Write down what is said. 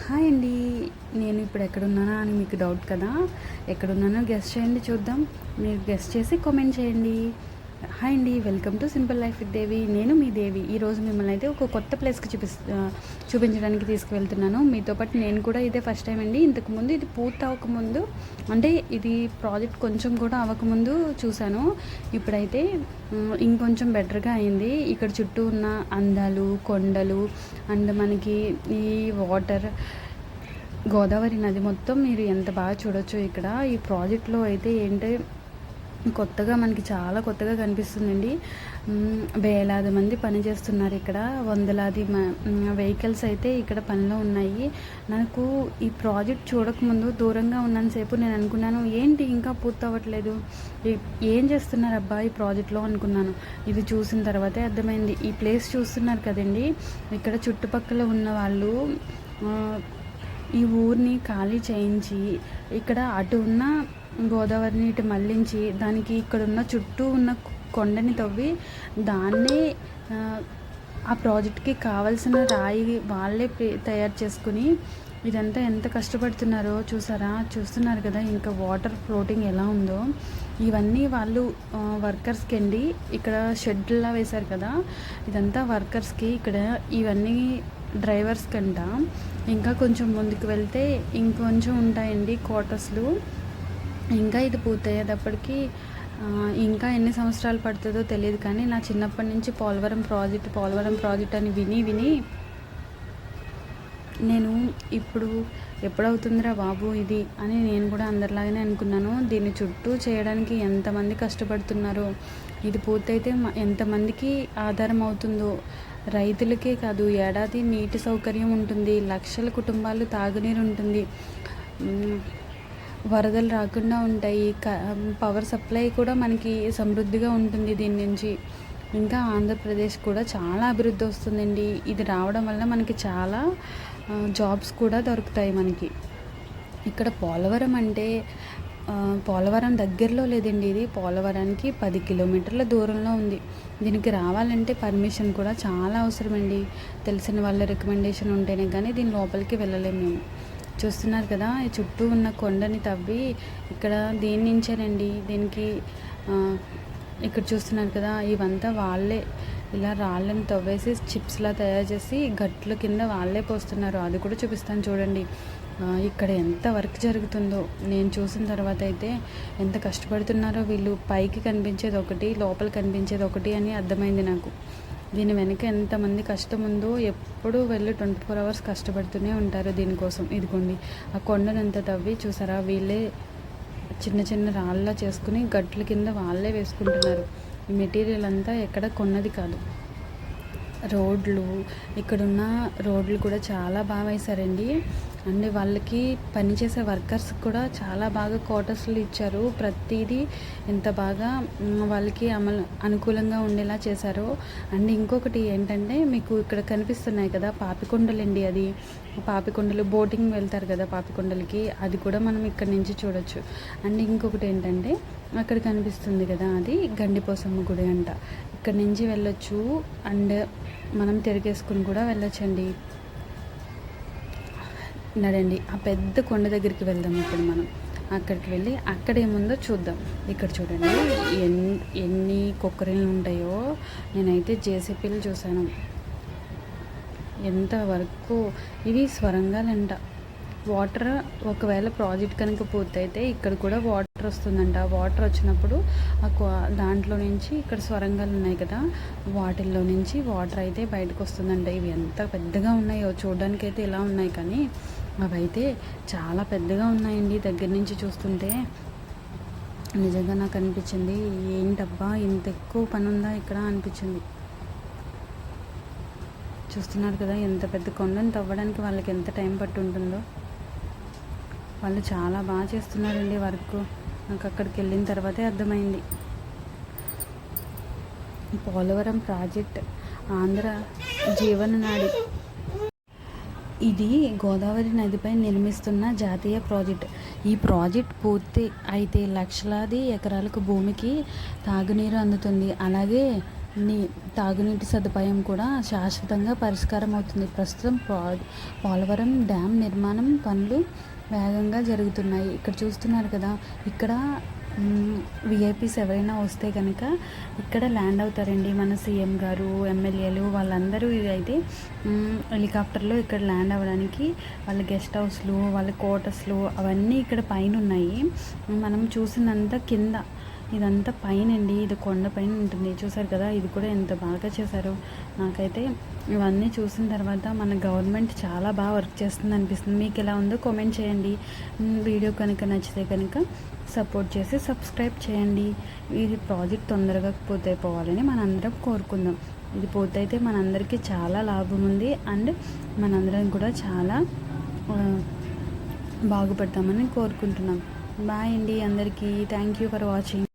Hi అండి. నేను ఇప్పుడు ఎక్కడున్నానా అని మీకు డౌట్ కదా. ఎక్కడున్నానో గెస్ చేయండి చూద్దాం. మీరు గెస్ చేసి కామెంట్ చేయండి. హాయ్ అండి, welcome to simple life with Devi. నేను మీ దేవి. ఈరోజు మిమ్మల్ని అయితే ఒక కొత్త ప్లేస్కి చూపించడానికి తీసుకువెళ్తున్నాను. మీతో పాటు నేను కూడా ఇదే ఫస్ట్ టైం అండి. ఇంతకుముందు ఇది పూర్తి అవ్వకముందు, అంటే ఇది ప్రాజెక్ట్ కొంచెం కూడా అవ్వకముందు చూశాను. ఇప్పుడైతే ఇంకొంచెం బెటర్గా అయింది. ఇక్కడ చుట్టూ ఉన్న అందాలు, కొండలు అండ్ మనకి ఈ వాటర్, గోదావరి నది మొత్తం మీరు ఎంత బాగా చూడొచ్చు. ఇక్కడ ఈ ప్రాజెక్ట్లో అయితే ఏంటంటే కొత్తగా మనకి చాలా కొత్తగా కనిపిస్తుందండి. వేలాది మంది పనిచేస్తున్నారు ఇక్కడ. వందలాది వెహికల్స్ అయితే ఇక్కడ పనిలో ఉన్నాయి. నాకు ఈ ప్రాజెక్ట్ చూడకముందు దూరంగా ఉన్నంతసేపు నేను అనుకున్నాను, ఏంటి ఇంకా పూర్తి అవ్వట్లేదు, ఏం చేస్తున్నారు అబ్బా ఈ ప్రాజెక్ట్లో అనుకున్నాను. ఇది చూసిన తర్వాతే అర్థమైంది. ఈ ప్లేస్ చూస్తున్నారు కదండి, ఇక్కడ చుట్టుపక్కల ఉన్న వాళ్ళు ఈ ఊరిని ఖాళీ చేయించి ఇక్కడ అటు ఉన్న గోదావరిని ఇటు మళ్లించి దానికి ఇక్కడ ఉన్న చుట్టూ ఉన్న కొండని తవ్వి దాన్నే ఆ ప్రాజెక్ట్కి కావాల్సిన రాయి వాళ్ళే తయారు చేసుకుని ఇదంతా ఎంత కష్టపడుతున్నారో చూస్తున్నారు కదా. ఇంకా వాటర్ ఫ్లోటింగ్ ఎలా ఉందో. ఇవన్నీ వాళ్ళు వర్కర్స్కి అండి. ఇక్కడ షెడ్లా వేశారు కదా, ఇదంతా వర్కర్స్కి. ఇక్కడ ఇవన్నీ డ్రైవర్స్ కంట. ఇంకా కొంచెం ముందుకు వెళ్తే ఇంకొంచెం ఉంటాయండి క్వార్టర్స్లు. ఇంకా ఇది పూర్తయ్యేటప్పటికి ఇంకా ఎన్ని సంవత్సరాలు పడుతుందో తెలియదు. కానీ నా చిన్నప్పటి నుంచి పోలవరం ప్రాజెక్ట్ అని విని నేను ఇప్పుడు ఎప్పుడవుతుందిరా బాబు ఇది అని నేను కూడా అందరిలాగానే అనుకున్నాను. దీన్ని చుట్టూ చేయడానికి ఎంతమంది కష్టపడుతున్నారో, ఇది పూర్తయితే ఎంతమందికి ఆధారం అవుతుందో. రైతులకే కాదు, ఏడాది నీటి సౌకర్యం ఉంటుంది, లక్షల కుటుంబాలు తాగునీరు ఉంటుంది, వరదలు రాకుండా ఉంటాయి, పవర్ సప్లై కూడా మనకి సమృద్ధిగా ఉంటుంది దీని నుంచి. ఇంకా ఆంధ్రప్రదేశ్ కూడా చాలా అభివృద్ధి వస్తుందండి. ఇది రావడం వల్ల మనకి చాలా జాబ్స్ కూడా దొరుకుతాయి మనకి. ఇక్కడ పోలవరం అంటే పోలవరం దగ్గరలో లేదండి. ఇది పోలవరానికి 10 కిలోమీటర్ల దూరంలో ఉంది. దీనికి రావాలంటే పర్మిషన్ కూడా చాలా అవసరమండి. తెలిసిన వాళ్ళ రికమెండేషన్ ఉంటేనే కానీ దీని లోపలికి వెళ్ళలేము మేము. చూస్తున్నారు కదా, ఈ చుట్టూ ఉన్న కొండని తవ్వి ఇక్కడ దీని నుంచేనండి దీనికి ఇక్కడ చూస్తున్నారు కదా, ఇవంతా వాళ్ళే ఇలా రాళ్ళని తవ్వేసి చిప్స్లా తయారు చేసి గట్ల కింద వాళ్ళే పోస్తున్నారు. అది కూడా చూపిస్తాను చూడండి. ఇక్కడ ఎంత వర్క్ జరుగుతుందో నేను చూసిన తర్వాత అయితే ఎంత కష్టపడుతున్నారో వీళ్ళు. పైకి కనిపించేది ఒకటి, లోపల కనిపించేది ఒకటి అని అర్థమైంది నాకు. దీని వెనక ఎంతమంది కష్టం ఉందో. ఎప్పుడు వెళ్ళి 24 hours కష్టపడుతూనే ఉంటారు దీనికోసం. ఇదిగోండి ఆ కొండనంతా తవ్వి చూసారా, వీళ్ళే చిన్న చిన్న రాళ్ళ చేసుకుని గట్ల కింద వాళ్ళే వేసుకుంటున్నారు. ఈ మెటీరియల్ అంతా ఎక్కడ కొన్నది కాదు. రోడ్లు, ఇక్కడున్న రోడ్లు కూడా చాలా బాగా వేశారండి. అండ్ వాళ్ళకి పనిచేసే వర్కర్స్ కూడా చాలా బాగా క్వార్టర్స్లు ఇచ్చారు. ప్రతిదీ ఎంత బాగా వాళ్ళకి అనుకూలంగా ఉండేలా చేశారు. అండ్ ఇంకొకటి ఏంటంటే, మీకు ఇక్కడ కనిపిస్తున్నాయి కదా పాపికొండలండి. అది పాపికొండలు, బోటింగ్ వెళ్తారు కదా పాపికొండలకి, అది కూడా మనం ఇక్కడ నుంచి చూడొచ్చు. అండ్ ఇంకొకటి ఏంటంటే, అక్కడ కనిపిస్తుంది కదా, అది గండిపోసమ్మ గుడి అంట. ఇక్కడ నుంచి వెళ్ళొచ్చు అండ్ మనం తిరిగేసుకుని కూడా వెళ్ళొచ్చండి. నడండి ఆ పెద్ద కొండ దగ్గరికి వెళ్దాం ఇప్పుడు మనం. అక్కడికి వెళ్ళి అక్కడ ఏముందో చూద్దాం. ఇక్కడ చూడండి ఎన్ని కొక్కరీలు ఉంటాయో. నేనైతే జేసీపీలు చూశాను. ఎంత వరకు ఇవి స్వరంగాలంట. వాటర్ ఒకవేళ ప్రాజెక్ట్ కనుక పూర్తయితే ఇక్కడ కూడా వాటర్ వస్తుందంట. వాటర్ వచ్చినప్పుడు దాంట్లో నుంచి ఇక్కడ స్వరంగాలు ఉన్నాయి కదా, వాటిల్లో నుంచి వాటర్ అయితే బయటకు వస్తుందంట. ఇవి ఎంత పెద్దగా ఉన్నాయో, చూడడానికి అయితే ఇలా ఉన్నాయి కానీ అవైతే చాలా పెద్దగా ఉన్నాయండి. దగ్గర నుంచి చూస్తుంటే నిజంగా నాకు అనిపించింది, ఏంటబ్బా ఇంత ఎక్కువ పని ఉందా ఇక్కడ అనిపించింది. చూస్తున్నారు కదా, ఎంత పెద్ద కొండను తవ్వడానికి వాళ్ళకి ఎంత టైం పట్టి ఉంటుందో. వాళ్ళు చాలా బాగా చేస్తున్నారండి వర్క్. నాకు అక్కడికి వెళ్ళిన తర్వాతే అర్థమైంది. పోలవరం ప్రాజెక్ట్ ఆంధ్ర జీవననాడి. ఇది గోదావరి నదిపై నిర్మిస్తున్న జాతీయ ప్రాజెక్ట్. ఈ ప్రాజెక్ట్ పూర్తి అయితే లక్షలాది ఎకరాలకు భూమికి తాగునీరు అందుతుంది. అలాగే తాగునీటి సదుపాయం కూడా శాశ్వతంగా పరిష్కారం అవుతుంది. ప్రస్తుతం పోలవరం డ్యామ్ నిర్మాణం పనులు వేగంగా జరుగుతున్నాయి. ఇక్కడ చూస్తున్నారు కదా, ఇక్కడ విఐపీస్ ఎవరైనా వస్తే కనుక ఇక్కడ ల్యాండ్ అవుతారండి. మన సీఎం గారు, ఎమ్మెల్యేలు వాళ్ళందరూ అయితే హెలికాప్టర్లో ఇక్కడ ల్యాండ్ అవ్వడానికి వాళ్ళ గెస్ట్ హౌస్లు, వాళ్ళ క్వార్టర్స్లు అవన్నీ ఇక్కడ పైన ఉన్నాయి. మనం చూసినంత కింద ఇదంతా పైనండి, ఇది కొండ పైన ఉంటుంది. చూసారు కదా, ఇది కూడా ఎంత బాగా చేశారో. నాకైతే ఇవన్నీ చూసిన తర్వాత మన గవర్నమెంట్ చాలా బాగా వర్క్ చేస్తుంది అనిపిస్తుంది. మీకు ఎలా ఉందో కామెంట్ చేయండి. వీడియో కనుక నచ్చితే కనుక సపోర్ట్ చేసి సబ్స్క్రైబ్ చేయండి. ఇది ప్రాజెక్ట్ తొందరగా పోవాలని మనందరం కోరుకుందాం. ఇది పూర్తయితే మనందరికీ చాలా లాభం ఉంది. అండ్ మనందరం కూడా చాలా బాగుపడతామని కోరుకుంటున్నాం. బాయ్ అండి అందరికీ. Thank you for watching.